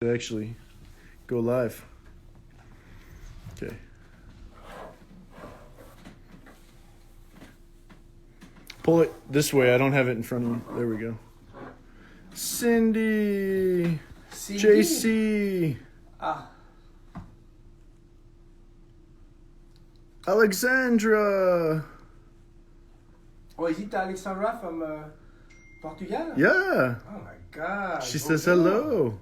Actually go live. Okay. Pull it this way. I don't have it in front of me. There we go. Cindy. JC. Alexandra. Oh, is it Alexandra from Portugal? Yeah. Oh my God. She says hello.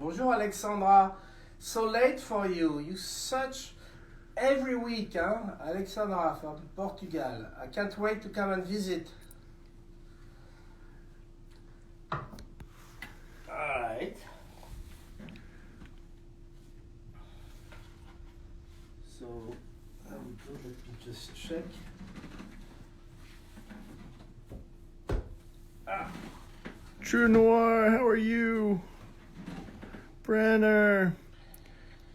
Bonjour, Alexandra. So late for you. You such every week, huh? Alexandra from Portugal. I can't wait to come and visit. All right. So, let me just check. True Noir, how are you? Brenner.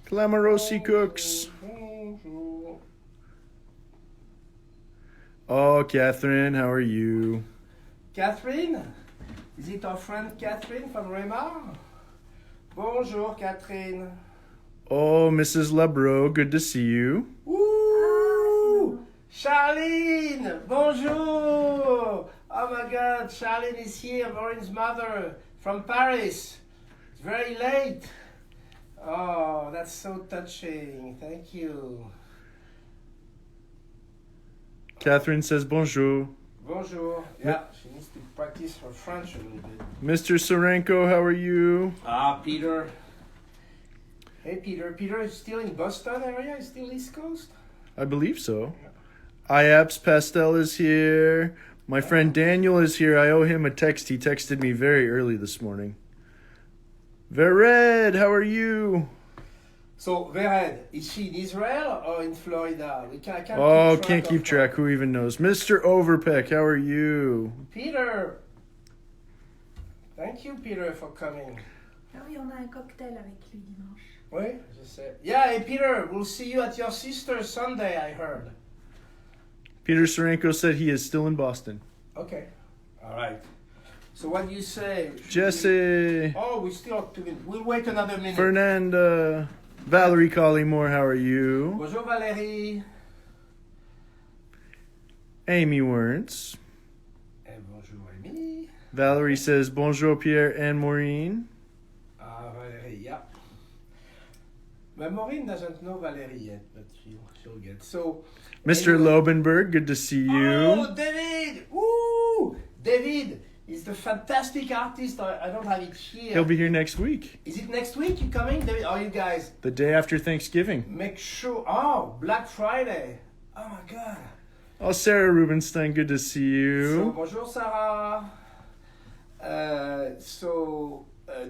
Glamorosi Cooks. Bonjour. Oh, Catherine, how are you? Catherine? Is it our friend Catherine from Remar? Bonjour, Catherine. Oh, Mrs. Labro, good to see you. Woo! Charlene! Bonjour! Oh my God, Charlene is here, Maureen's mother from Paris. It's very late. Oh, that's so touching. Thank you. Catherine says bonjour. Bonjour. Yeah, she needs to practice her French a little bit. Mr. Sorenko, how are you? Peter. Hey, Peter. Peter is still in Boston area? Is still East Coast? I believe so. IAPS Pastel is here. My friend Daniel is here. I owe him a text. He texted me very early this morning. Vered, how are you? So, Vered, is she in Israel or in Florida? Can't keep track. Who even knows? Mr. Overpeck, how are you? Peter. Thank you, Peter, for coming. Ah oui, on a un cocktail avec lui dimanche. Oui, je sais. Yeah, hey, Peter, we'll see you at your sister's Sunday, I heard. Peter Sorenko said he is still in Boston. Okay. All right. So what do you say? Jesse. We still have 2 minutes. We'll wait another minute. Fernanda. Valerie Collymore, how are you? Bonjour, Valérie. Amy Wernz. And bonjour, Amy. Valerie says bonjour, Pierre and Maureen. Valérie, yeah. But Maureen doesn't know Valérie yet, but she'll get. So, Mr. Anyway. Lobenberg, good to see you. Oh, David! Woo! David is the fantastic artist. I don't have it here. He'll be here next week. Is it next week you coming, David? Are you guys? The day after Thanksgiving. Make sure. Oh, Black Friday. Oh my God. Oh, Sarah Rubenstein, good to see you. So, bonjour, Sarah.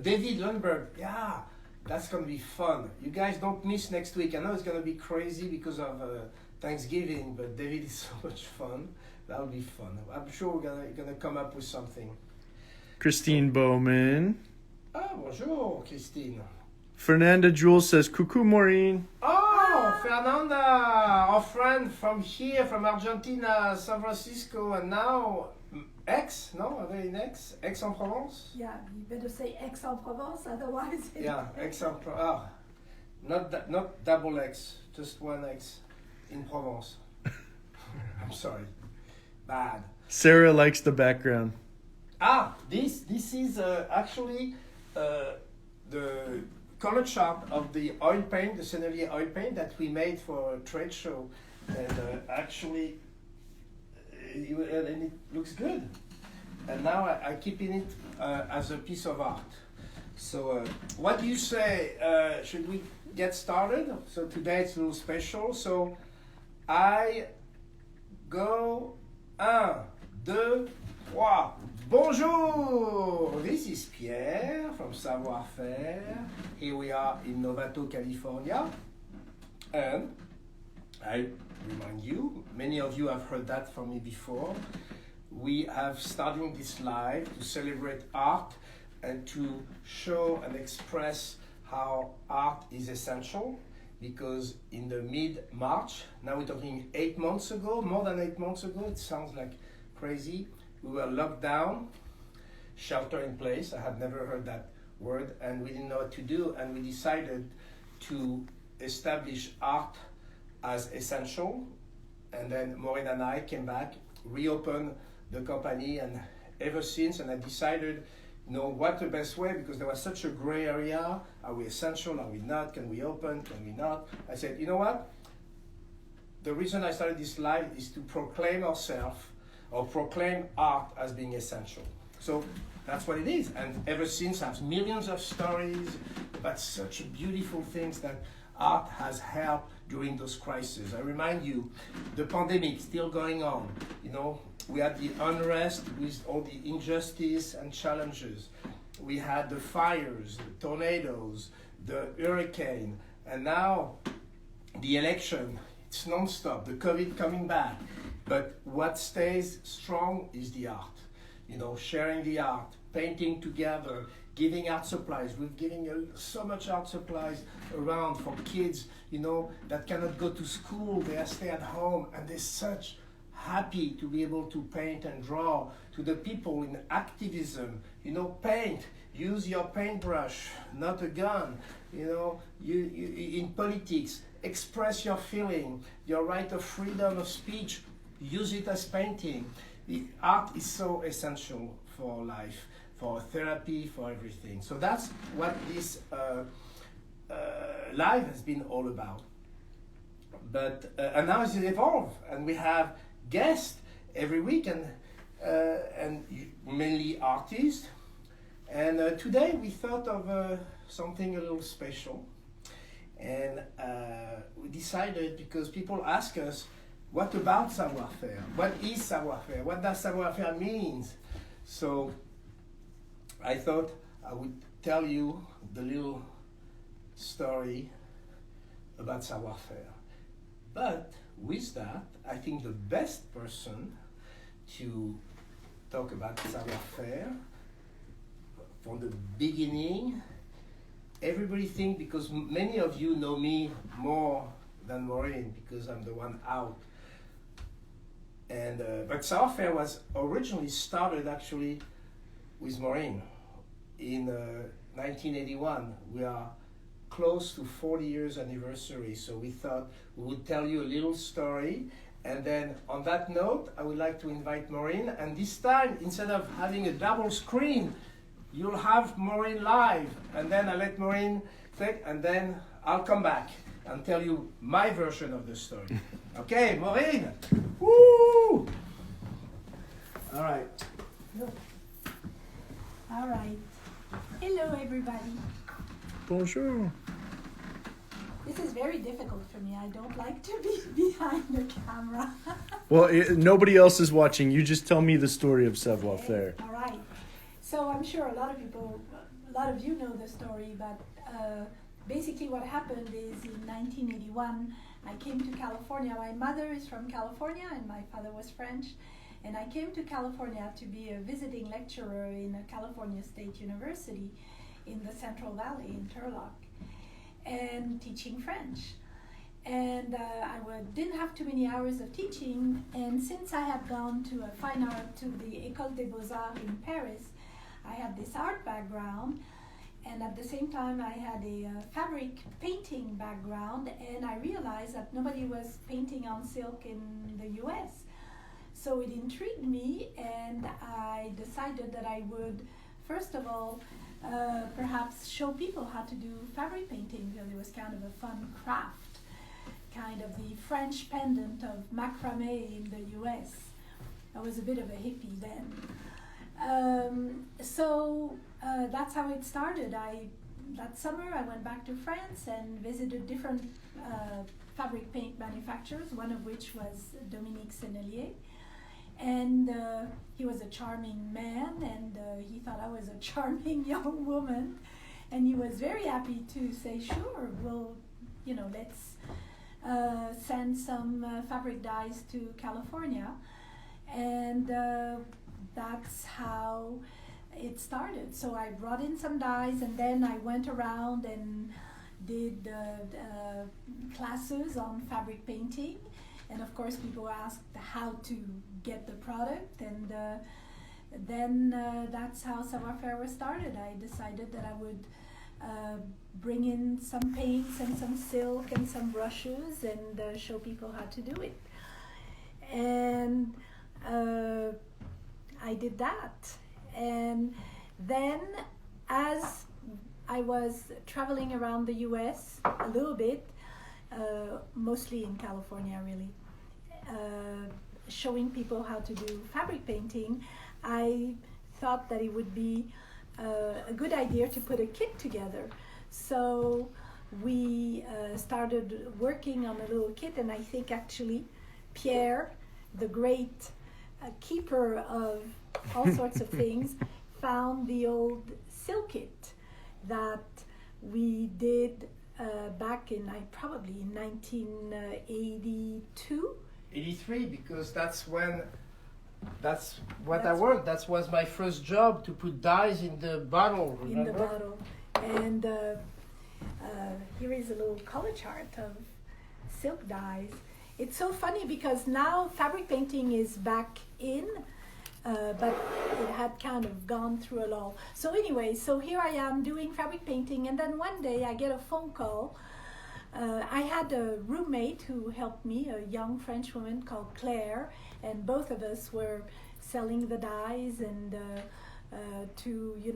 David Lundberg. Yeah, that's going to be fun. You guys don't miss next week. I know it's going to be crazy because of Thanksgiving, but David is so much fun. That'll be fun. I'm sure we're gonna come up with something. Christine Bowman. Bonjour, Christine. Fernanda Jules says, coucou, Maureen. Oh, Fernanda, our friend from here, from Argentina, San Francisco, and now Aix, no? Are they in Aix? Aix-en-Provence? Yeah, you better say Aix-en-Provence, otherwise... Yeah, Aix-en-Provence. Not double X, just one X in Provence. I'm sorry. Bad. Sarah likes the background. This is actually the color chart of the oil paint, the Sennelier oil paint that we made for a trade show, and actually, and it looks good. And now I keep in it as a piece of art. So, what do you say? Should we get started? So today it's a little special. So, I go 1, 2, 3. Bonjour! This is Pierre from Savoir-Faire. Here we are in Novato, California. And I remind you, many of you have heard that from me before. We have starting this live to celebrate art and to show and express how art is essential, because in the mid-March, now we're talking 8 months ago, more than 8 months ago, it sounds like crazy, we were locked down, shelter in place. I had never heard that word, and we didn't know what to do, and we decided to establish art as essential. And then Maureen and I came back, reopened the company, and ever since, and I decided, what the best way, because there was such a gray area. Are we essential? Are we not? Can we open? Can we not? I said, you know what? The reason I started this live is to proclaim ourselves, or proclaim art as being essential. So that's what it is. And ever since, I have millions of stories about such beautiful things that art has helped during those crises. I remind you, the pandemic still going on. We had the unrest with all the injustice and challenges. We had the fires, the tornadoes, the hurricane, and now the election. It's non-stop, the COVID coming back. But what stays strong is the art. Sharing the art, painting together, giving art supplies. We're giving so much art supplies around for kids, that cannot go to school. They stay at home, and they're such happy to be able to paint and draw. To the people in activism, paint. Use your paintbrush, not a gun. You in politics, express your feeling, your right of freedom of speech. Use it as painting. The art is so essential for life, for therapy, for everything. So that's what this live has been all about. But and now it's evolved, and we have guests every week, and mainly artists. And today we thought of something a little special, and we decided, because people ask us, what about Savoir-Faire? What is Savoir-Faire? What does Savoir-Faire mean? So I thought I would tell you the little story about Savoir-Faire. But with that, I think the best person to talk about Savoir-Faire from the beginning, everybody think, because many of you know me more than Maureen, because I'm the one out. And but Savoir-Faire was originally started actually with Maureen in 1981. We are close to 40 years anniversary, so we thought we would tell you a little story. And then on that note, I would like to invite Maureen, and this time, instead of having a double screen, you'll have Maureen live, and then I'll let Maureen take, and then I'll come back and tell you my version of the story. Okay, Maureen! Woo! All right. All right. Hello, everybody. Bonjour. This is very difficult for me. I don't like to be behind the camera. Well, nobody else is watching. You just tell me the story of Savoir-Faire. Okay, all right. So I'm sure a lot of you know the story, but basically what happened is in 1981, I came to California. My mother is from California and my father was French. And I came to California to be a visiting lecturer in a California State University in the Central Valley in Turlock, and teaching French. And didn't have too many hours of teaching, and since I had gone to a fine art, to the École des Beaux-Arts in Paris, I had this art background, and at the same time I had a fabric painting background, and I realized that nobody was painting on silk in the US. So it intrigued me, and I decided that I would, first of all, perhaps show people how to do fabric painting, because it was kind of a fun craft, kind of the French pendant of macrame in the US. I was a bit of a hippie then. So that's how it started. That summer I went back to France and visited different fabric paint manufacturers, one of which was Dominique Sennelier. And he was a charming man, and he thought I was a charming young woman, and he was very happy to say, sure, let's send some fabric dyes to California. And that's how it started. So I brought in some dyes, and then I went around and did classes on fabric painting. And of course, people asked how to get the product, and then that's how Savoir-Faire was started. I decided that I would bring in some paints and some silk and some brushes and show people how to do it. And I did that. And then as I was traveling around the US a little bit, mostly in California really, showing people how to do fabric painting, I thought that it would be a good idea to put a kit together. So we started working on a little kit, and I think actually Pierre, the great keeper of all sorts of things, found the old silk kit that we did back in probably in 1982. 83, because that's when I worked. That was my first job, to put dyes in the bottle. Remember? In the bottle. And here is a little color chart of silk dyes. It's so funny because now fabric painting is back in, but it had kind of gone through a lull. So anyway, so here I am doing fabric painting, and then one day I get a phone call. I had a roommate who helped me, a young French woman called Claire, and both of us were selling the dyes, and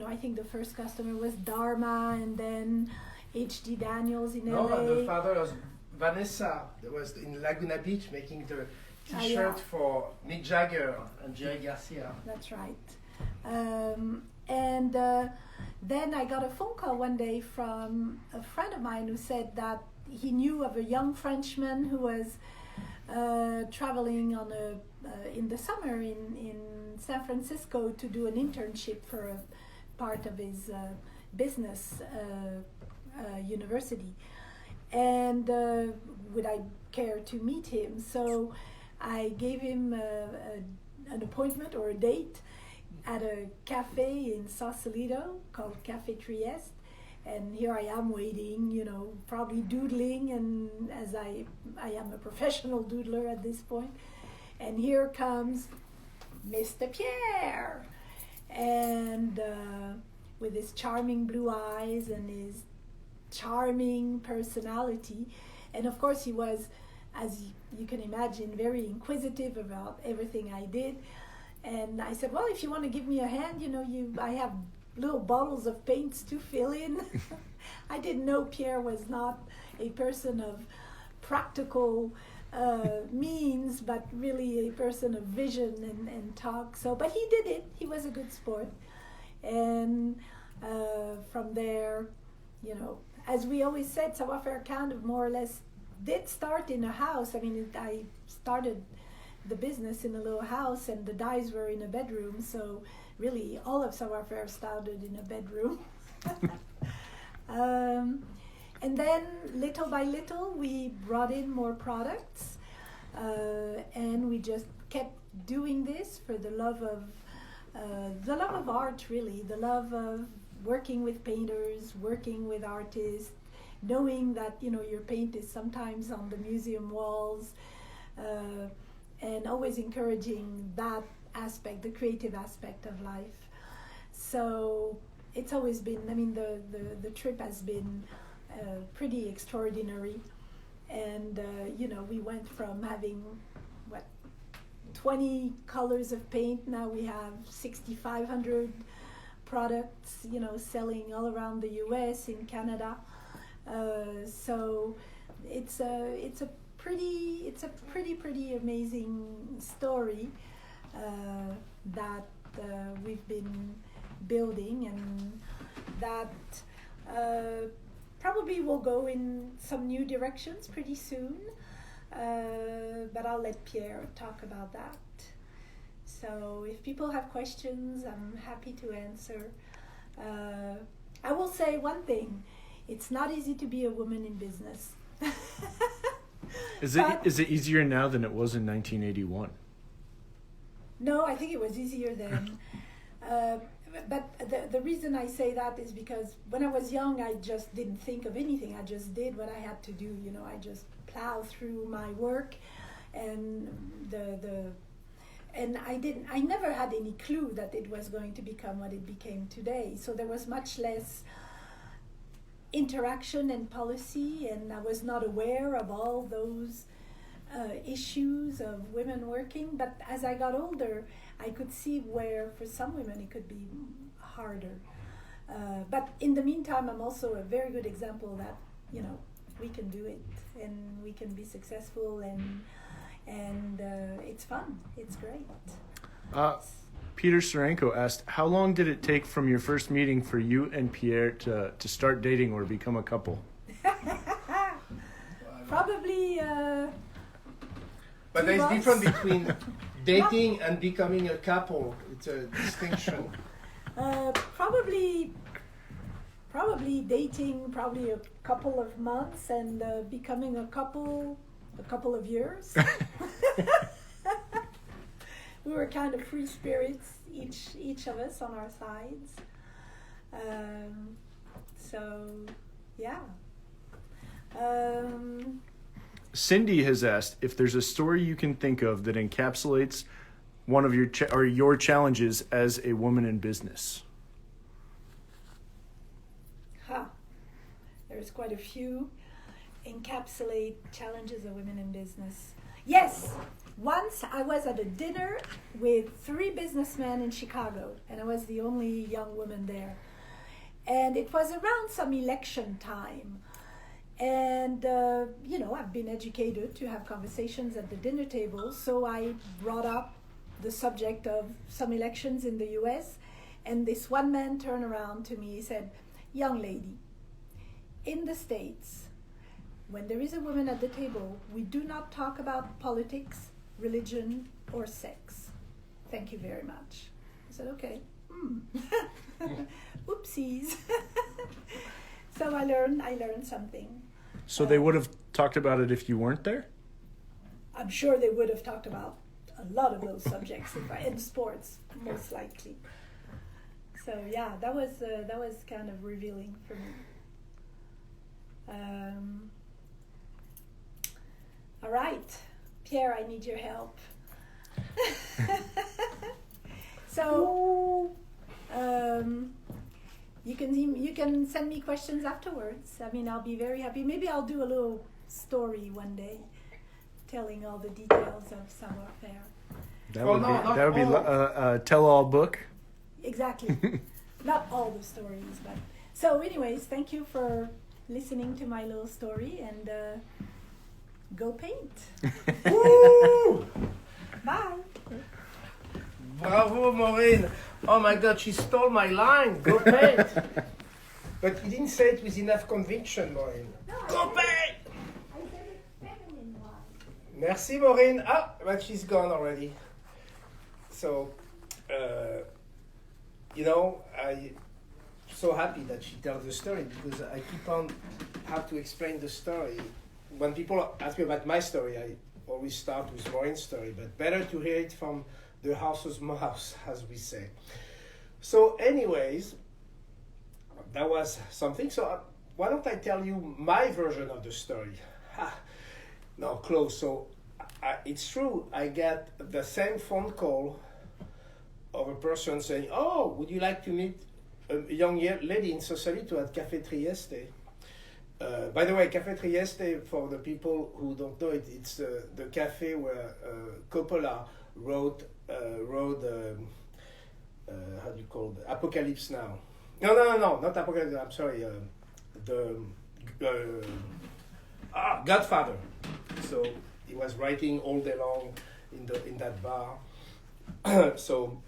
I think the first customer was Dharma, and then H.D. Daniels in LA. No, the father was Vanessa, that was in Laguna Beach making the t-shirt for Mick Jagger and Jerry Garcia. That's right. Then I got a phone call one day from a friend of mine who said that he knew of a young Frenchman who was traveling in the summer in San Francisco to do an internship for a part of his business university. And would I care to meet him? So I gave him an appointment or a date at a cafe in Sausalito called Café Trieste. And here I am waiting, probably doodling, and as I am a professional doodler at this point. And here comes Mr. Pierre, and with his charming blue eyes and his charming personality. And of course he was, as you can imagine, very inquisitive about everything I did. And I said, well, if you want to give me a hand, I have little bottles of paints to fill in. I didn't know Pierre was not a person of practical means, but really a person of vision and talk. So, but he did it. He was a good sport. And from there, as we always said, Savoir-Faire kind of more or less did start in a house. I mean, I started the business in a little house, and the dyes were in a bedroom. So really, all of Savoir-Faire started in a bedroom. And then, little by little, we brought in more products, and we just kept doing this for the love of art, really, the love of working with painters, working with artists, knowing that your paint is sometimes on the museum walls, and always encouraging that aspect, the creative aspect of life. So it's always been, the trip has been pretty extraordinary. And, we went from having, 20 colors of paint. Now we have 6,500 products, selling all around the US, in Canada. So it's a pretty amazing story that we've been building, and that probably will go in some new directions pretty soon, but I'll let Pierre talk about that. So if people have questions, I'm happy to answer. I will say one thing: it's not easy to be a woman in business. Is it easier now than it was in 1981? No, I think it was easier then. But the reason I say that is because when I was young, I just didn't think of anything. I just did what I had to do. I just plowed through my work, and and I never had any clue that it was going to become what it became today. So there was much less interaction and policy, and I was not aware of all those issues of women working. But as I got older, I could see where for some women it could be harder. But in the meantime, I'm also a very good example that, you know, we can do it and we can be successful, and it's fun. It's great. Peter Serenko asked, how long did it take from your first meeting for you and Pierre to start dating or become a couple? Probably. But 2 there's months. difference between dating and becoming a couple. It's a distinction. Probably dating probably a couple of months, and becoming a couple of years. We were kind of free spirits, each of us on our sides. So yeah. Cindy has asked if there's a story you can think of that encapsulates one of your challenges as a woman in business. There's quite a few encapsulate challenges of women in business. Yes, once I was at a dinner with 3 businessmen in Chicago, and I was the only young woman there. And it was around some election time. And, you know, I've been educated to have conversations at the dinner table, so I brought up the subject of some elections in the US, and this one man turned around to me and said, "Young lady, in the States, when there is a woman at the table, we do not talk about politics, religion, or sex. Thank you very much." I said, "Okay." Oopsies. So I learned something. So they would have talked about it if you weren't there? I'm sure they would have talked about a lot of those subjects in sports, most likely. So yeah, that was kind of revealing for me. All right, Pierre, I need your help. So you can send me questions afterwards. I mean, I'll be very happy. Maybe I'll do a little story one day, telling all the details of Savoir-Faire. That would be a tell-all book. Exactly. Not all the stories, but so. Anyways, thank you for listening to my little story, and go paint. Woo! Bye. Bravo, Maureen. Oh my God, she stole my line. Go paint. But you didn't say it with enough conviction, Maureen. No, Go paint. I said it feminine-wise. Merci, Maureen. But she's gone already. So, you know, I'm so happy that she tells the story, because I keep on have to explain the story. When people ask me about my story, I always start with Maureen's story, but better to hear it from the horse's mouth, as we say. So anyways, that was something. So why don't I tell you my version of the story? No, close. So it's true, I get the same phone call of a person saying, "Oh, would you like to meet a young lady in Sausalito at Café Trieste?" By the way, Café Trieste, for the people who don't know it, it's the cafe where Coppola wrote how do you call it? Apocalypse Now. No, not Apocalypse. I'm sorry. Godfather. So he was writing all day long in that bar. So,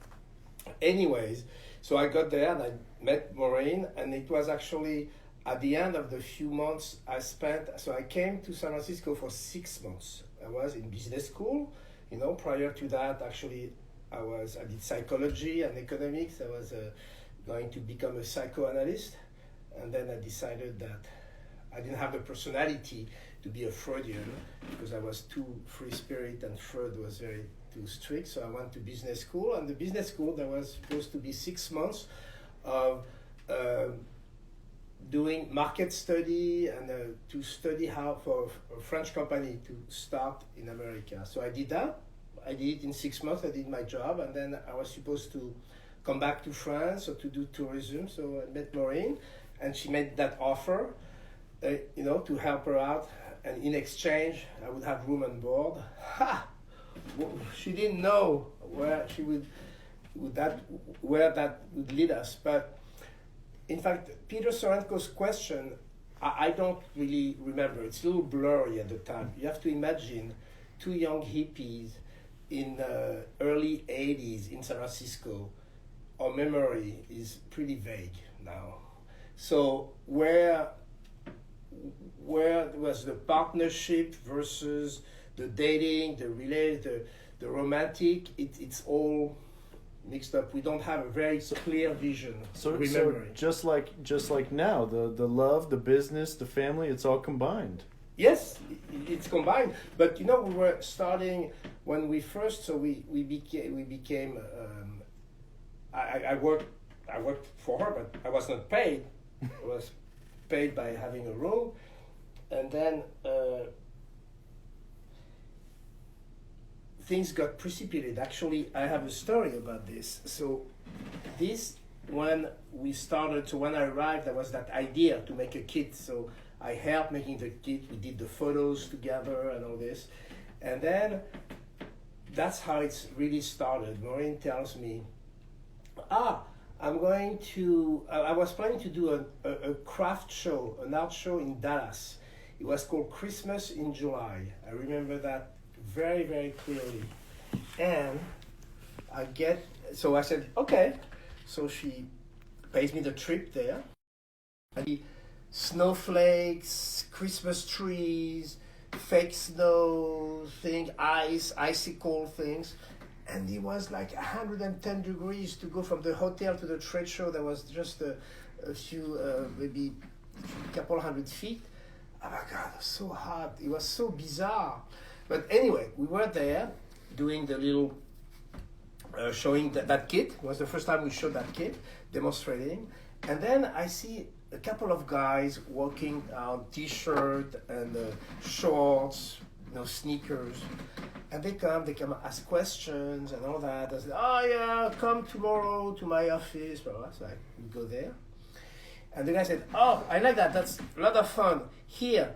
anyways, so I got there and I met Maureen, and it was actually at the end of the few months I spent. So I came to San Francisco for 6 months. I was in business school. You know, prior to that, actually, I did psychology and economics. I was going to become a psychoanalyst, and then I decided that I didn't have the personality to be a Freudian, because I was too free spirit and Freud was very too strict. So I went to business school, and the business school, there was supposed to be 6 months of doing market study and to study how for a French company to start in America. So I did that. I did it in 6 months. I did my job, and then I was supposed to come back to France or to do tourism. So I met Maureen, and she made that offer, to help her out. And in exchange, I would have room and board. Ha! She didn't know where that would lead us. But in fact, Peter Sorenko's question, I don't really remember. It's a little blurry at the time. You have to imagine two young hippies in the early 80s in San Francisco. Our memory is pretty vague now. So where was the partnership versus the dating, the romantic? It's all mixed up. We don't have a very clear vision. So just like now, the love, the business, the family, it's all combined. Yes, it's combined. But we were starting when we first. So we became. I worked for her, but I was not paid. I was paid by having a room, and then things got precipitated. Actually, I have a story about this. So when I arrived, there was that idea to make a kit. So I helped making the kit. We did the photos together and all this. And then that's how it's really started. Maureen tells me, I was planning to do a craft show, an art show in Dallas. It was called Christmas in July. I remember that very, very clearly. And so I said, okay. So she pays me the trip there. And the snowflakes, Christmas trees, fake snow thing, icicle things. And it was like 110 degrees to go from the hotel to the trade show. There was just a few, maybe a couple hundred feet. Oh my God, it was so hot. It was so bizarre. But anyway, we were there doing the little showing that kit. It was the first time we showed that kit, demonstrating. And then I see a couple of guys walking out, t-shirt and shorts, sneakers. And they come ask questions and all that. I said, oh yeah, come tomorrow to my office. So we go there. And the guy said, oh, I like that. That's a lot of fun. Here,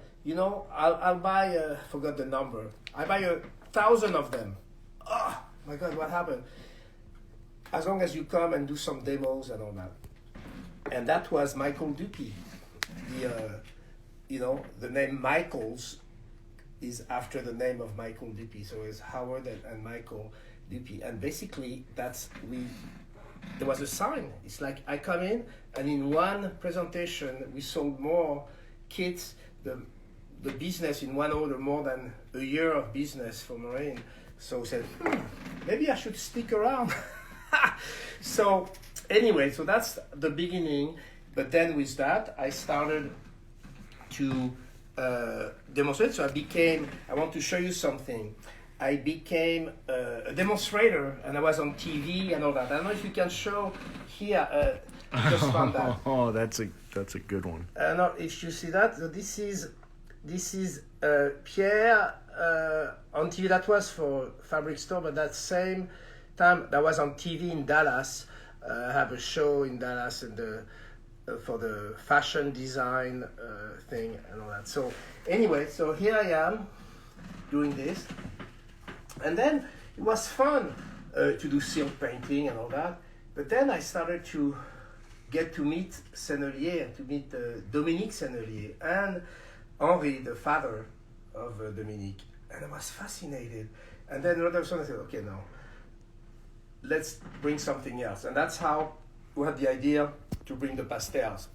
I'll buy, forgot the number. I buy 1,000 of them. Oh my God, what happened? As long as you come and do some demos and all that. And that was Michael Dupuy. The name Michaels is after the name of Michael Dupuy. So it's Howard and Michael Dupuy. And basically, there was a sign. It's like I come in, and in one presentation, we sold more kits, the business in one order, more than a year of business for Maureen. So we said, maybe I should stick around. So anyway, so that's the beginning. But then with that, I started to demonstrate. So I want to show you something. I became a demonstrator, and I was on TV and all that. I don't know if you can show here. Just found that. Oh, that's a good one. No, if you see that, so this is Pierre on TV. That was for Fabric Store, but that same time that was on TV in Dallas. I have a show in Dallas and for the fashion design thing and all that. So anyway, so here I am doing this. And then it was fun to do silk painting and all that. But then I started to get to meet Sennelier, to meet Dominique Sennelier and Henri, the father of Dominique. And I was fascinated. And then all of a sudden I said, okay, now let's bring something else. And that's how we had the idea to bring the pastels.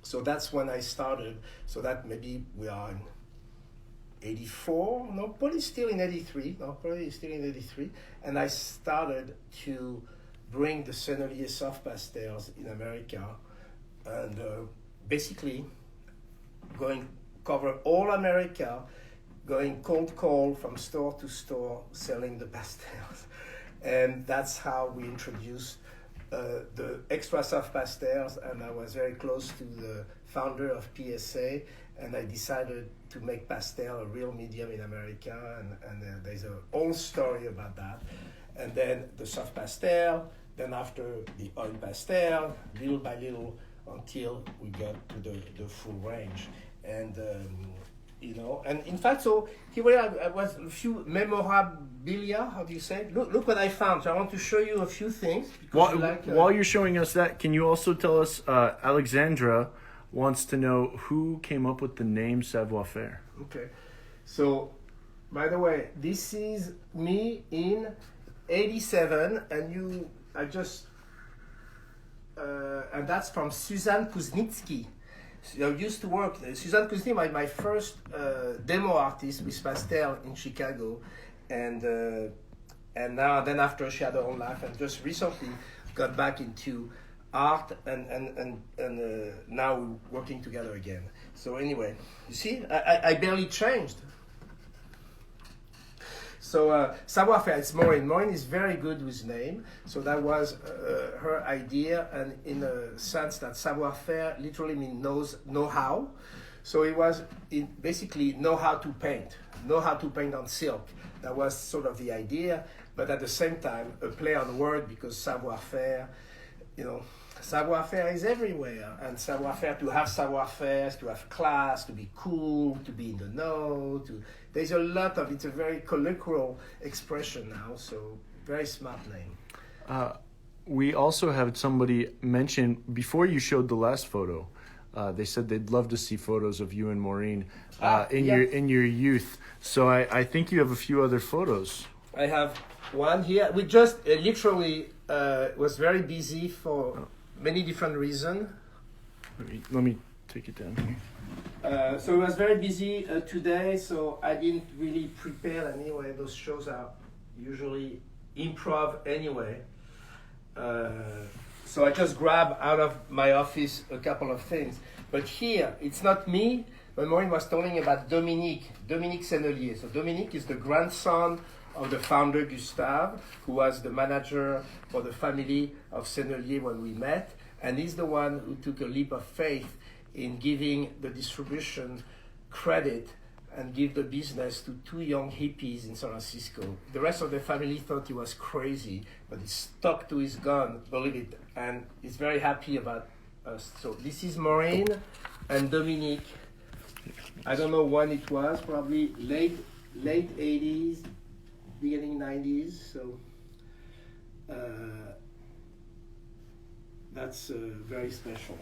So that's when I started. So that maybe we are in 84, no, probably still in 83. And I started to bring the Sennelier soft pastels in America, and basically cover all America, going cold call from store to store, selling the pastels. And that's how we introduced the extra soft pastels, and I was very close to the founder of PSA, and I decided to make pastel a real medium in America, and there's a whole story about that. And then the soft pastel, then after the oil pastel, little by little, until we got to the full range. And you know, and in fact, so here I was a few memorabilia. How do you say? Look what I found. So I want to show you a few things. While you're showing us that, can you also tell us? Alexandra wants to know who came up with the name Savoir-Faire. Okay, so by the way, this is me in '87, and and that's from Suzanne Kuznitsky. I used to work. Suzanne Kuznitsky, my first demo artist with pastel in Chicago, and now then after she had her own life, and just recently got back into art, and now we're working together again. So anyway, you see, I barely changed. So Savoir-Faire, it's Maureen. Maureen is very good with name, so that was her idea, and in a sense that Savoir-Faire literally means know-how. So it was basically know how to paint on silk. That was sort of the idea, but at the same time a play on word, because Savoir-Faire, you know, Savoir-Faire is everywhere, and Savoir-Faire, to have Savoir-Faire, to have class, to be cool, to be in the know, there's a lot of, it's a very colloquial expression now, so very smart name. We also had somebody mention, before you showed the last photo, they said they'd love to see photos of you and Maureen in your youth. So I think you have a few other photos. I have one here. We just literally was very busy for many different reasons. Let me take it down here. So I was very busy today, so I didn't really prepare anyway. Those shows are usually improv anyway. So I just grab out of my office a couple of things. But here, it's not me, but Maureen was talking about Dominique Sennelier. So Dominique is the grandson of the founder Gustave, who was the manager for the family of Sennelier when we met, and he's the one who took a leap of faith in giving the distribution credit and give the business to two young hippies in San Francisco. The rest of the family thought he was crazy, but he stuck to his gun, believe it, and he's very happy about us. So this is Maureen and Dominique. I don't know when it was, probably late 80s, beginning 90s, so that's very special.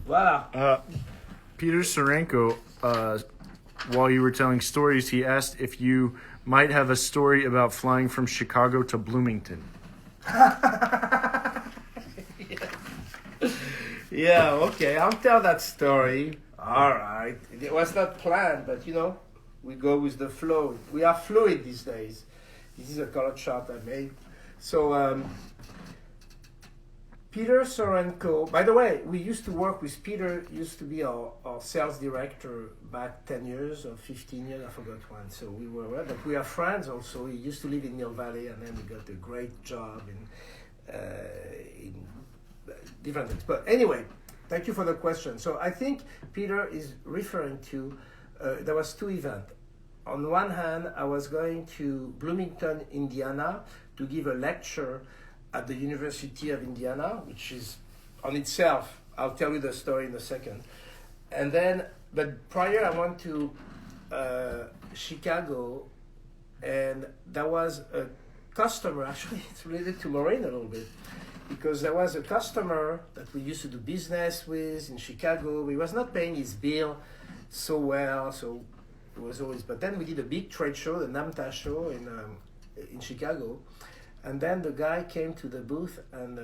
Voila. Peter Sorenko, while you were telling stories, he asked if you might have a story about flying from Chicago to Bloomington. Yeah, okay, I'll tell that story. All right. It was not planned, but you know, we go with the flow. We are fluid these days. This is a color chart I made. So, Peter Sorenko, by the way, we used to work with Peter, used to be our sales director back 10 years or 15 years, I forgot when. So we were, but we are friends also. He used to live in Mill Valley, and then he got a great job in different things. But anyway, thank you for the question. So I think Peter is referring to, there was two events. On one hand, I was going to Bloomington, Indiana, to give a lecture at the University of Indiana, which is on itself, I'll tell you the story in a second. And then, but prior I went to Chicago, and there was a customer, actually it's related to Maureen a little bit, because there was a customer that we used to do business with in Chicago. He was not paying his bill so well, so it was always, but then we did a big trade show, the NAMTA show in Chicago. And then the guy came to the booth and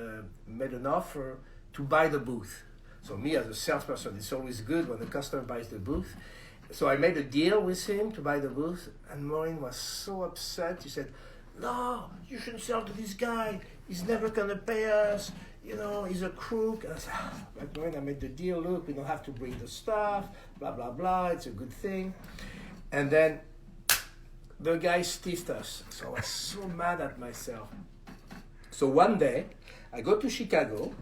made an offer to buy the booth. So me as a salesperson, it's always good when the customer buys the booth. So I made a deal with him to buy the booth, and Maureen was so upset. She said, "No, you shouldn't sell to this guy. He's never gonna pay us. You know, he's a crook." And I said, "But Maureen, I made the deal. Look, we don't have to bring the stuff. Blah blah blah. It's a good thing." And then the guy stiffed us, so I was so mad at myself. So one day, I go to Chicago,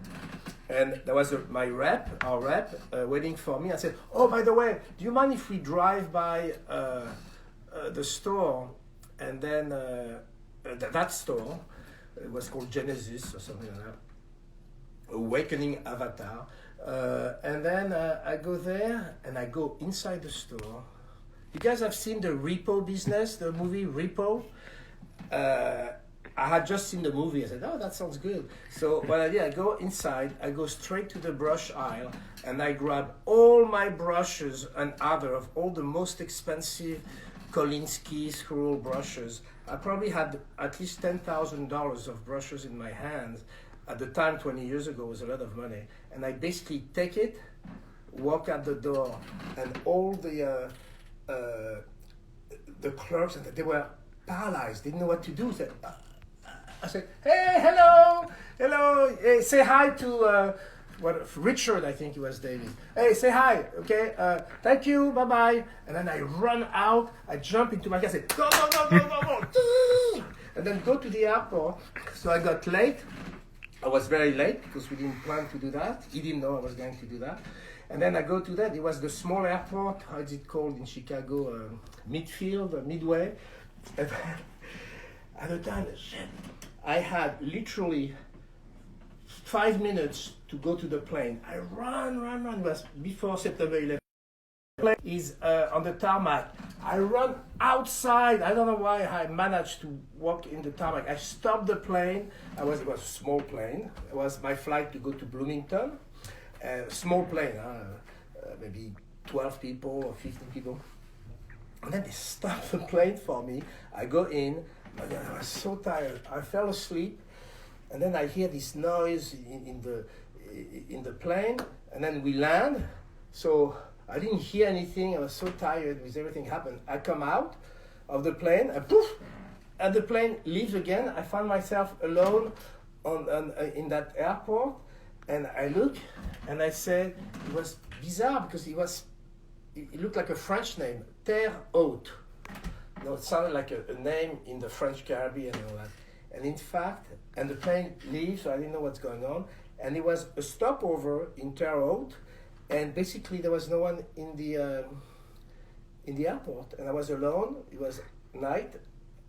And there was our rep, waiting for me. I said, "Oh, by the way, do you mind if we drive by the store?" And then that store, it was called Genesis or something like that, Awakening Avatar. And then I go there and I go inside the store. You guys have seen the Repo business, the movie Repo? I had just seen the movie. I said, "Oh, that sounds good." So what I did, I go inside, I go straight to the brush aisle, and I grab all my brushes and other of all the most expensive Kolinsky scroll brushes. I probably had at least $10,000 of brushes in my hands. At the time, 20 years ago, was a lot of money. And I basically take it, walk out the door, and all the clerks, and they were paralyzed, didn't know what to do. I said, "Hey, hello, hey, say hi to Richard, I think he was David. Hey, say hi, okay? Thank you, bye-bye." And then I run out, I jump into my car, I said, "Go, go, go, go, go, go," and then go to the airport. So I got late. I was very late because we didn't plan to do that. He didn't know I was going to do that. And then I go to that. It was the small airport. How is it called in Chicago? Midway. And at the time, I had literally 5 minutes to go to the plane. I run. It was before September 11th. The plane is on the tarmac. I run outside. I don't know why I managed to walk in the tarmac. I stopped the plane. It was a small plane. It was my flight to go to Bloomington. Small plane, maybe 12 people or 15 people. And then they stopped the plane for me. I go in. I was so tired. I fell asleep. And then I hear this noise in the plane. And then we land. So I didn't hear anything. I was so tired with everything happened. I come out of the plane, and poof, and the plane leaves again. I find myself alone in that airport, and I look, and I said, it was bizarre because it looked like a French name, Terre Haute. You know, it sounded like a name in the French Caribbean and all that. And in fact, and the plane leaves, so I didn't know what's going on. And it was a stopover in Terre Haute. And basically, there was no one in the airport, and I was alone. It was night,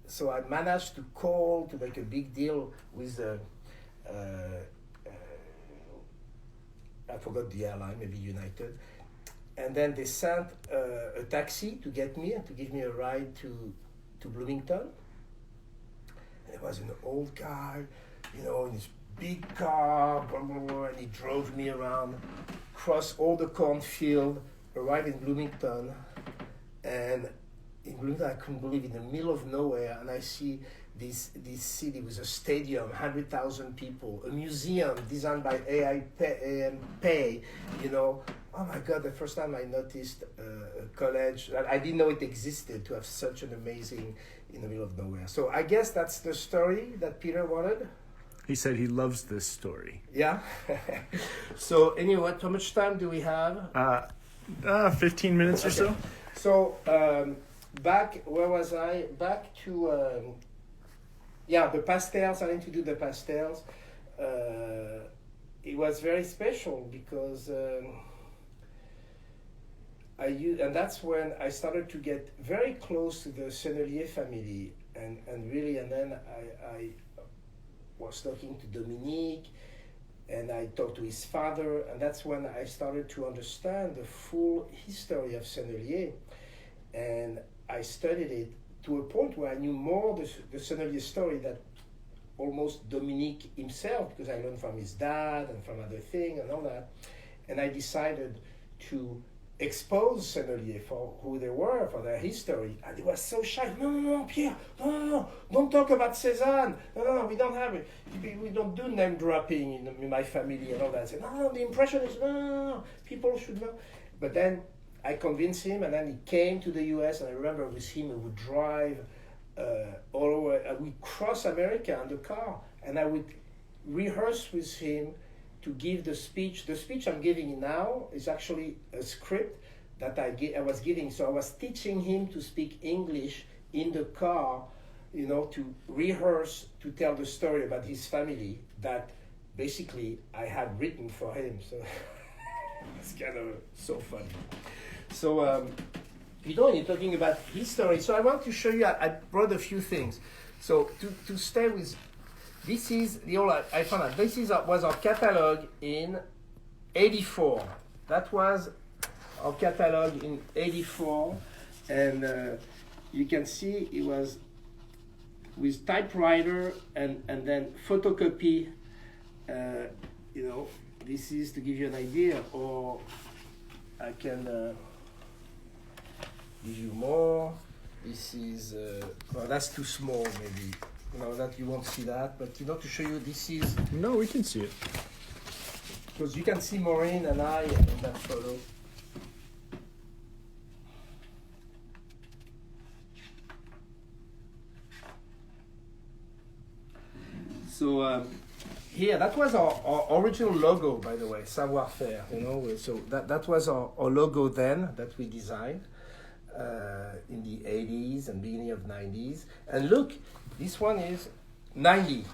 so I managed to call to make a big deal with I forgot the airline, maybe United, and then they sent a taxi to get me and to give me a ride to Bloomington. And it was an old guy, in his big car, blah, blah, blah, and he drove me around, crossed all the cornfield, arrived in Bloomington, and in Bloomington I couldn't believe, in the middle of nowhere, and I see this city with a stadium, 100,000 people, a museum designed by A.M. Pei, Oh my God, the first time I noticed a college, I didn't know it existed, to have such an amazing, in the middle of nowhere. So I guess that's the story that Peter wanted. He said he loves this story. Yeah. So anyway, how much time do we have? 15 minutes or so. So where was I? Back to the pastels. I need to do the pastels. It was very special because and that's when I started to get very close to the Sennelier family, and then I was talking to Dominique, and I talked to his father, and that's when I started to understand the full history of Sennelier. And I studied it to a point where I knew more the Sennelier story than almost Dominique himself, because I learned from his dad and from other things and all that. And I decided to expose Sennelier for who they were, for their history. And they were so shy. No, Pierre, no, don't talk about Cézanne. No, we don't have it. We don't do name dropping in my family and all that. I said, no, the impression is, no, people should know. But then I convinced him, and then he came to the US, and I remember with him, we would drive all over, we'd cross America in the car, and I would rehearse with him to give the speech. The speech I'm giving now is actually a script that I was giving. So I was teaching him to speak English in the car, to rehearse, to tell the story about his family, that basically I had written for him. So it's kind of so funny. So, you're talking about history. So I want to show you, I brought a few things. So to stay with, this is the old, I found out, this was our catalog in 84. That was our catalog in 84. And you can see it was with typewriter and then photocopy. This is to give you an idea, or I can give you more. This is, well, that's too small maybe. That you won't see that, but to show you, this is. No, we can see it. Because you can see Maureen and I in that photo. So here, that was our original logo, by the way, Savoir-Faire. So that was our logo then that we designed in the 80s and beginning of 90s. And look, this one is 90.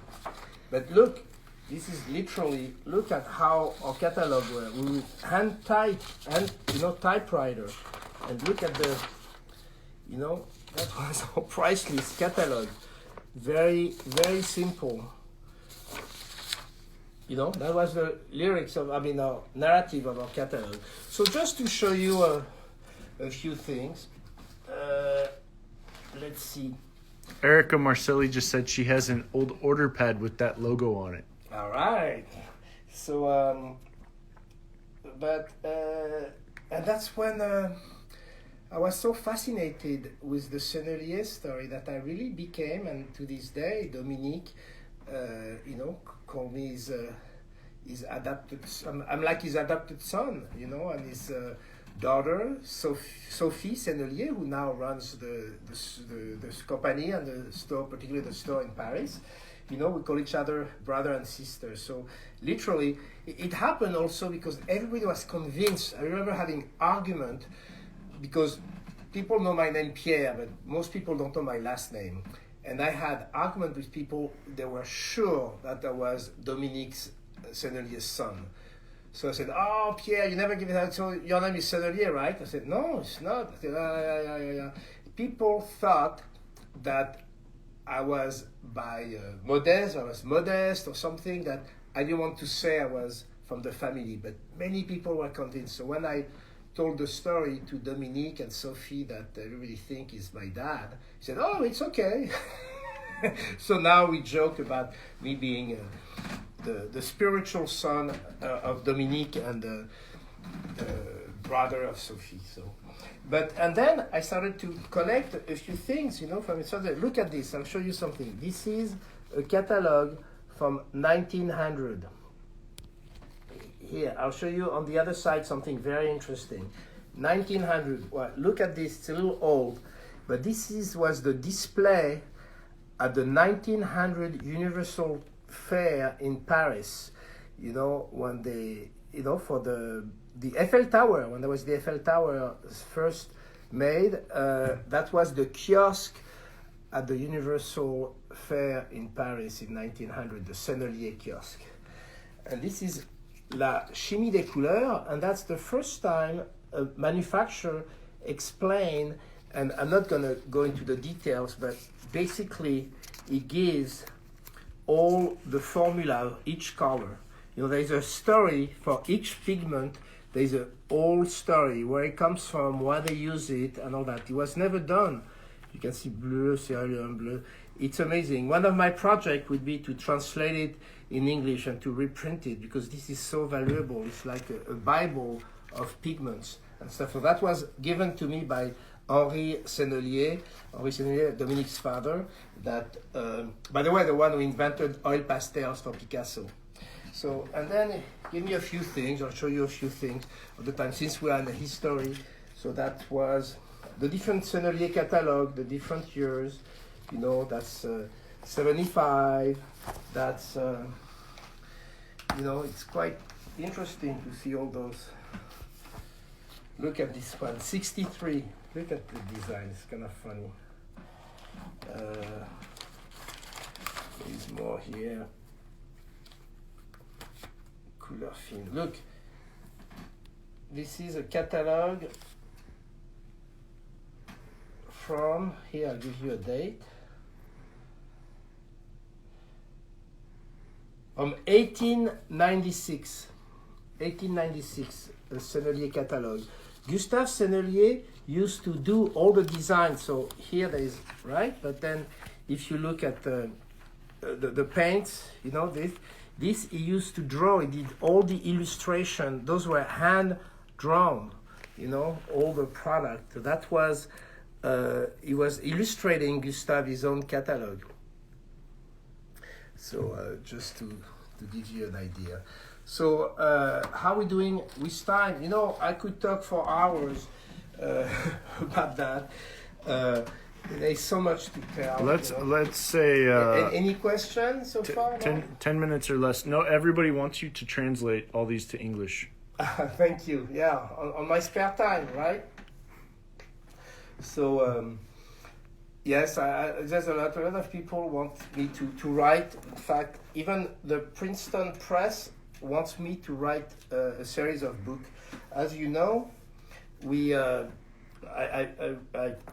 But look, this is literally, look at how our catalog were. We would hand type, typewriter. And look at the, that was our priceless catalog. Very, very simple. That was the lyrics of, our narrative of our catalog. So just to show you a few things, let's see. Erica Marcelli just said she has an old order pad with that logo on it. All right. So, and that's when I was so fascinated with the Sennelier story that I really became, and to this day, Dominique, call me his adopted. I'm like his adopted son, and his daughter Sophie Sennelier, who now runs the company and the store, particularly the store in Paris. We call each other brother and sister. So literally, it happened also because everybody was convinced. I remember having argument because people know my name Pierre, but most people don't know my last name. And I had argument with people, they were sure that I was Dominique Sennelier's son. So I said, oh, Pierre, you never give it out, so your name is Sennelier, right? I said, no, it's not. I said, yeah. People thought that I was modest or something, that I didn't want to say I was from the family, but many people were convinced. So when I told the story to Dominique and Sophie that everybody think is my dad, he said, oh, it's okay. So now we joke about me being the spiritual son of Dominique and the brother of Sophie. And then I started to collect a few things, from it. So look at this, I'll show you something. This is a catalog from 1900. Here, I'll show you on the other side something very interesting. 1900, well, look at this, it's a little old, but this was the display at the 1900 Universal Fair in Paris, when they, for the Eiffel Tower, when there was the Eiffel Tower first made, that was the kiosk at the Universal Fair in Paris in 1900, the Sennelier kiosk. And this is La Chimie des Couleurs, and that's the first time a manufacturer explained, and I'm not going to go into the details, but basically it gives all the formula of each color. There's a story for each pigment. There's a whole story, where it comes from, why they use it, and all that. It was never done. You can see bleu, cérulean bleu. It's amazing. One of my projects would be to translate it in English and to reprint it, because this is so valuable. It's like a Bible of pigments and stuff. So that was given to me by Henri Sennelier, Dominique's father, that, by the way, the one who invented oil pastels for Picasso. So, and then give me a few things, I'll show you a few things of the time, since we are in the history. So that was the different Sennelier catalog, the different years, that's 75, that's, it's quite interesting to see all those. Look at this one, 63. Look at the design, it's kind of funny. There's more here. couleur fine. Look, this is a catalog from, here I'll give you a date, from 1896, a Sennelier catalog. Gustave Sennelier used to do all the design, so here there is, right? But then if you look at the paints, you know, this he used to draw, he did all the illustration, those were hand drawn, you know, all the product. That was, he was illustrating Gustave his own catalog. So just to give you an idea. So how are we doing with time? You know, I could talk for hours about that. There's so much to tell. Let's say any questions so far? 10 minutes or less. No, everybody wants you to translate all these to English. Thank you. Yeah, on my spare time, right? So yes, there's a lot of people want me to write. In fact, even the Princeton Press wants me to write a series of books. As you know, I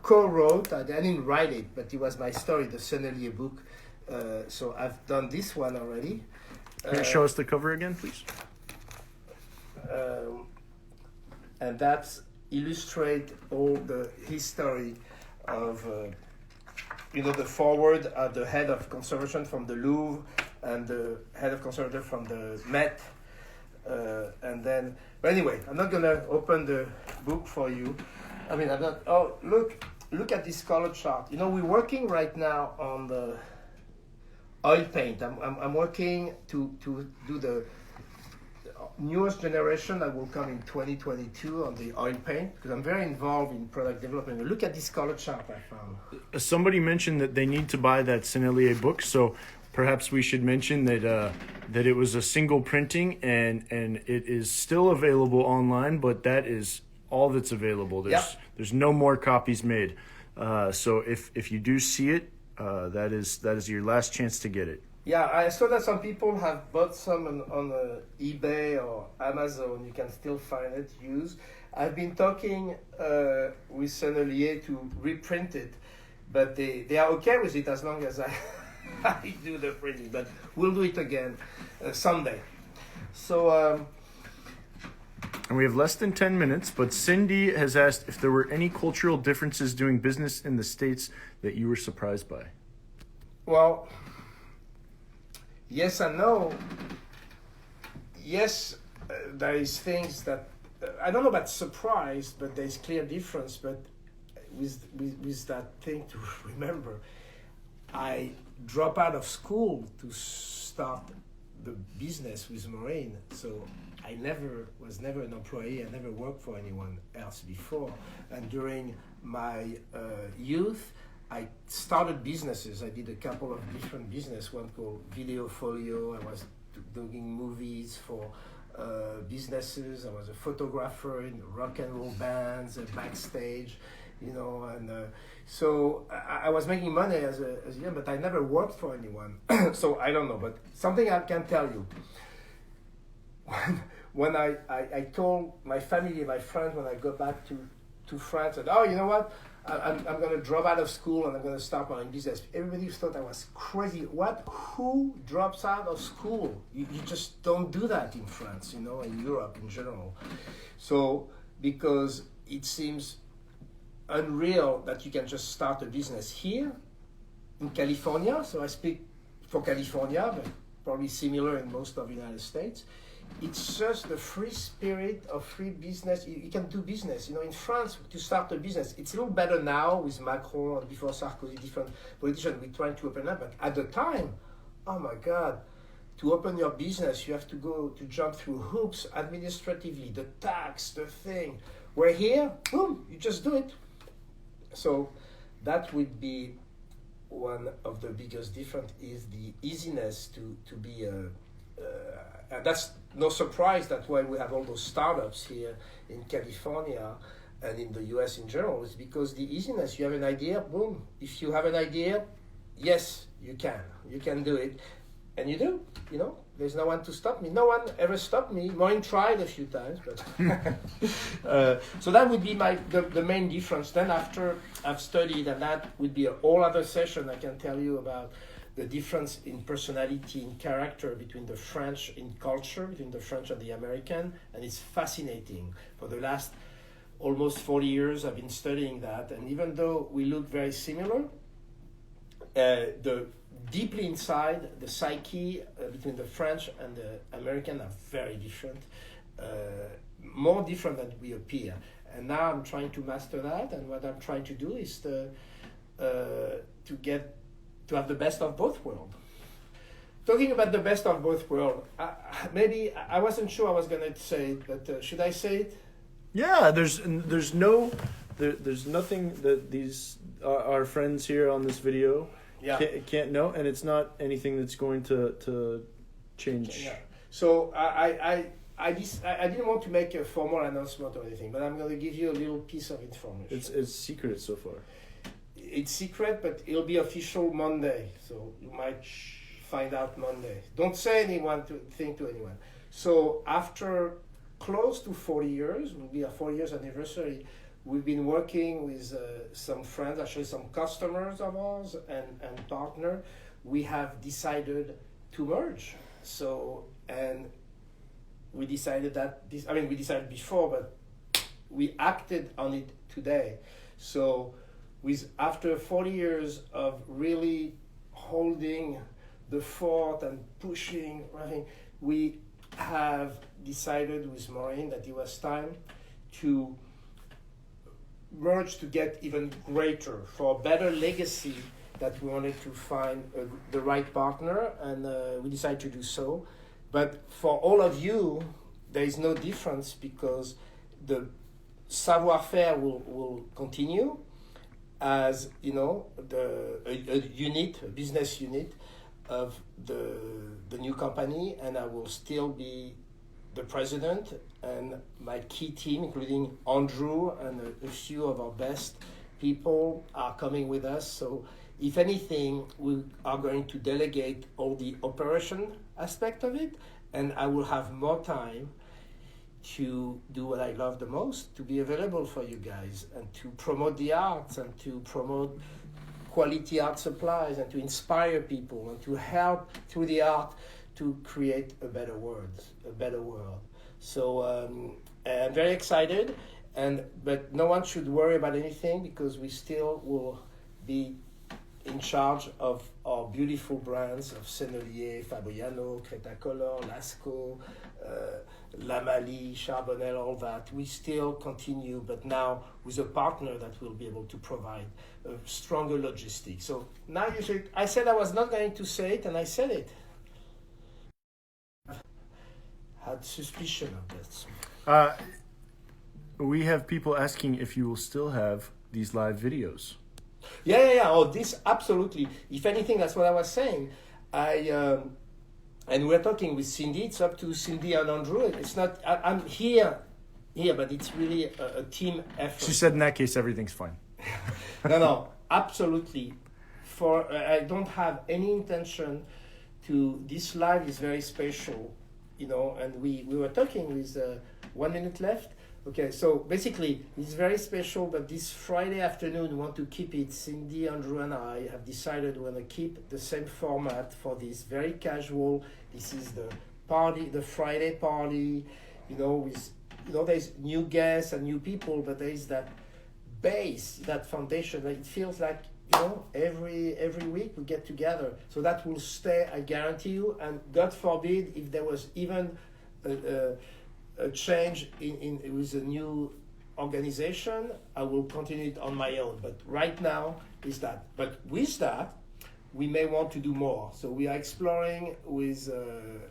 co-wrote, I didn't write it, but it was my story, the Sennelier book. So I've done this one already. Can you show us the cover again, please? And that's illustrate all the history of, you know, the forward at the head of conservation from the Louvre and the head of conservation from the Met. And then, but anyway, I'm not gonna open the book for you. I mean, I'm not. Oh, look at this color chart. You know, we're working right now on the oil paint. I'm working to do the newest generation that will come in 2022 on the oil paint, because I'm very involved in product development. Look at this color chart I found. Somebody mentioned that they need to buy that Sennelier book, so perhaps we should mention that that it was a single printing and it is still available online, but that is all that's available. There's no more copies made. So if you do see it, that is your last chance to get it. Yeah, I saw that some people have bought some on eBay or Amazon. You can still find it used. I've been talking with Sennelier to reprint it, but they are okay with it as long as I do the printing. But we'll do it again someday. So. And we have less than 10 minutes, but Cindy has asked if there were any cultural differences doing business in the States that you were surprised by. Well, yes and no. Yes, there is things that, I don't know about surprise, but there's clear difference. But with that thing to remember, I dropped out of school to start the business with Maureen. So I was never an employee. I never worked for anyone else before. And during my youth, I started businesses. I did a couple of different businesses, one called Video Folio. I was doing movies for businesses. I was a photographer in rock and roll bands, backstage, you know. And so I was making money as a young, but I never worked for anyone. So I don't know, but something I can tell you. When I told my family, my friends, when I go back to France, and oh, you know what? I'm going to drop out of school and I'm going to start my own business. Everybody thought I was crazy. What? Who drops out of school? You just don't do that in France, you know, in Europe in general. So, because it seems unreal that you can just start a business here in California. So I speak for California, but probably similar in most of the United States. It's just the free spirit of free business. You can do business. You know, in France, to start a business, it's a little better now with Macron and before Sarkozy, different politicians, we're trying to open up. But at the time, oh my God, to open your business, you have to jump through hoops administratively, the tax, the thing. Where here, boom, you just do it. So that would be one of the biggest difference, is the easiness to be and that's no surprise. That's why we have all those startups here in California and in the US in general, is because the easiness. You have an idea, boom. If you have an idea, yes, you can do it. And you do, you know. There's no one to stop me. No one ever stopped me. Maureen tried a few times, but so that would be the main difference. Then after I've studied, and that would be a whole other session. I can tell you about the difference in personality, in character between the French, in culture between the French and the American, and it's fascinating. For the last almost 40 years, I've been studying that, and even though we look very similar, the deeply inside, the psyche between the French and the American are very different, more different than we appear. And now I'm trying to master that, and what I'm trying to do is to have the best of both worlds. Talking about the best of both worlds, maybe I wasn't sure I was going to say it, but should I say it? Yeah, there's nothing that these our friends here on this video can't know, and it's not anything that's going to change. Yeah. So I didn't want to make a formal announcement or anything, but I'm going to give you a little piece of information. It's secret so far. It's secret, but it'll be official Monday, so you might find out Monday. Don't say anything to anyone. So after close to 40 years, will be a 4 years anniversary, we've been working with some friends, actually some customers of ours and partner. We have decided to merge. So, and we decided we decided before, but we acted on it today. So after 40 years of really holding the fort and pushing, we have decided with Maureen that it was time to merge to get even greater, for a better legacy, that we wanted to find the right partner, and we decided to do so. But for all of you, there is no difference, because the Savoir-Faire will continue as, a business unit of the new company, and I will still be the president, and my key team, including Andrew and a few of our best people, are coming with us. So if anything, we are going to delegate all the operation aspect of it, and I will have more time to do what I love the most, to be available for you guys, and to promote the arts, and to promote quality art supplies, and to inspire people, and to help through the art to create a better world. So I'm very excited, but no one should worry about anything, because we still will be in charge of our beautiful brands of Sennelier, Fabriano, Cretacolor, Lascaux, Lamalie, Charbonnel, all that. We still continue, but now with a partner that will be able to provide stronger logistics. So now I said I was not going to say it, and I said it. Had suspicion of this. We have people asking if you will still have these live videos. Yeah. Oh, this absolutely. If anything, that's what I was saying. And we're talking with Cindy. It's up to Cindy and Andrew. It's not. I'm here, but it's really a team effort. She said in that case everything's fine. No, absolutely. I don't have any intention to. This live is very special, And we were talking with 1 minute left. Okay, so basically it's very special, but this Friday afternoon we want to keep it. Cindy, Andrew, and I have decided we're going to keep the same format for this, very casual. This is the party, the Friday party, with there's new guests and new people, but there is that base, that foundation. It feels like every week we get together. So that will stay, I guarantee you. And God forbid if there was even a change with a new organization, I will continue it on my own. But right now is that. But with that, we may want to do more. So we are exploring with,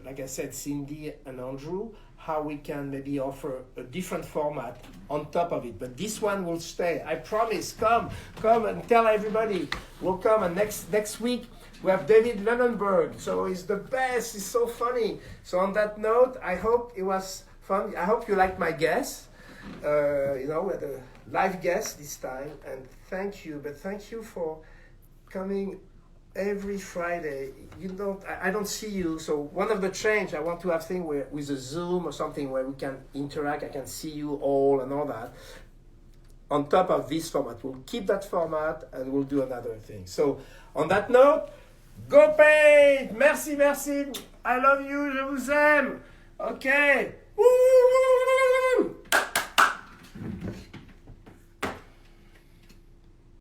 like I said, Cindy and Andrew, how we can maybe offer a different format on top of it. But this one will stay. I promise. Come and tell everybody. We'll come. And next week, we have David Lunenberg. So he's the best. He's so funny. So on that note, I hope it was fun. I hope you liked my guest. We had a live guest this time. And thank you. But thank you for coming every Friday. You don't. I don't see you. So one of the change I want to have thing where with a Zoom or something where we can interact. I can see you all and all that. On top of this format, we'll keep that format and we'll do another thing. So on that note, go paint. Merci, merci. I love you. Je vous aime. Okay. Woo!